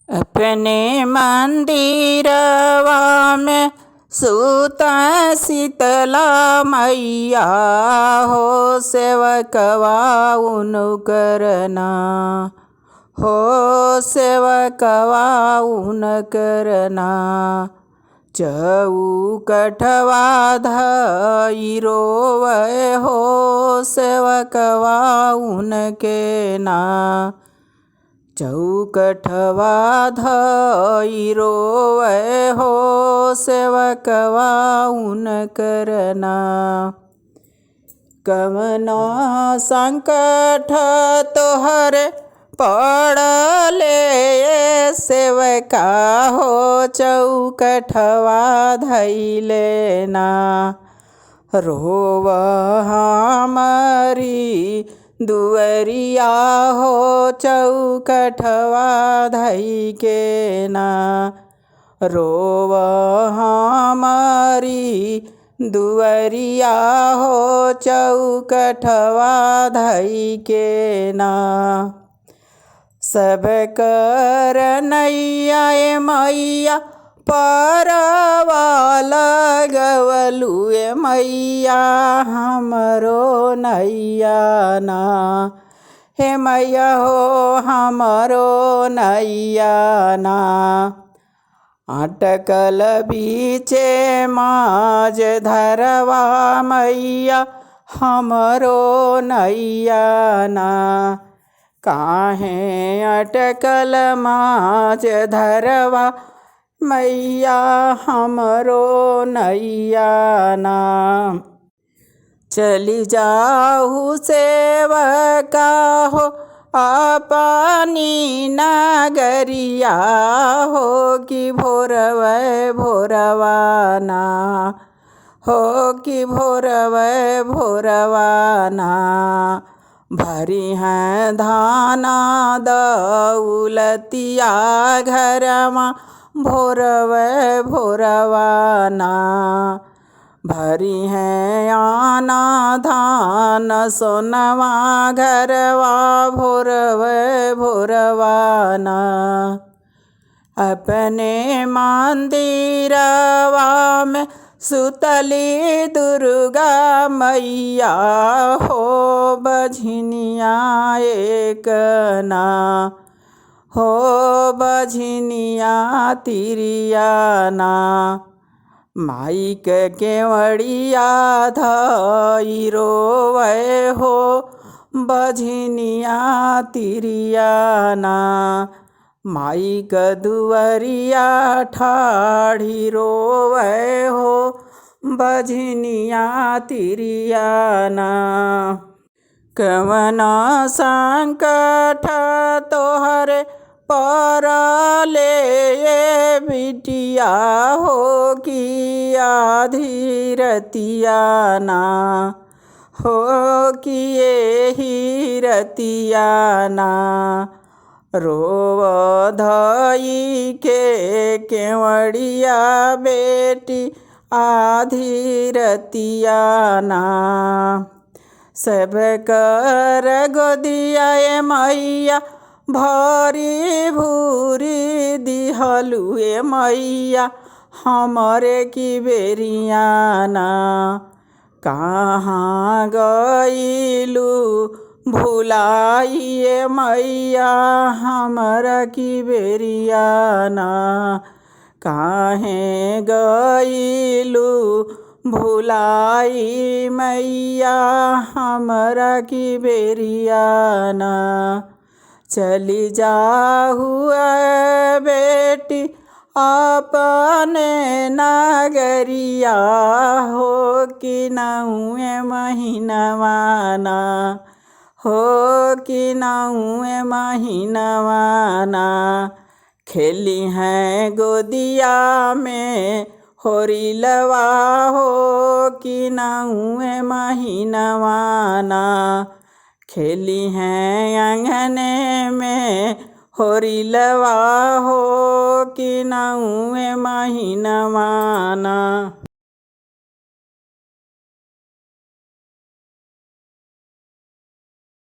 अपने मंदिरवा में सुता शीतला मैया हो सेवकवा उनु करना हो सेवकवा उन करना चौकठवा धई रोवे हो सेवकवा उनके ना चौकठवा धई रोवे हो सेवकवा उन करना कवना संकट तोहरे पड़ले सेवका हो चौकठवा धैले ना रोव हमारी दुअरिया हो चौकठवा धई के ना रोव हमारी दुअरिया हो चौकठवा धई के ना सब कर नैया मैया परवा लगवलु मैया हमरो नैया ना हे मैया हो हमरो नैया ना अटकल बीचे माज धरवा मैया हमरो नैया ना काहे अटकल माज धरवा मैया हमरो नैया ना चली जाहु सेवका हो अपनी नगरिया हो कि भोरवे भोरवाना हो कि भोरवे भोरवाना भरी हैं धाना दौलतिया घरमा भोरवे भोरवाना भरी हैं आना धान सोनवा घरवा भोरवे भोरवाना अपने मंदिरवा में सुतली दुर्गा मैया हो बझनिया एक ना हो बझनिया तिरियाना माइक केवड़िया धई रोवे हो बझनिया तिरियाना माइक दुअरिया ठाढ़ी रोवे हो बझनिया तिरियाना कवना संकट तोहरे परले बिटिया हो कि आधी ना हो कि यही रतियाना रोव धई के केवड़िया बेटी आधी रतियाना सब कर गोदिया मैया भरी भूरी दिहलु मैया हमरे की बेरियाना कहाँ गईलू भुलाइए मैया हमरा की बेरियाना काहे गईलू भुलाई मैया हमरा की बेरियाना चली जाहु बेटी अपने नगरिया हो कि नौए महीनवाना हो कि नौए महीनवाना खेली हैं गोदिया में होरिलवा हो कि नौए महीनवाना खेली हैं अंगने में होरिलवा हो कि नौए महीनवाना।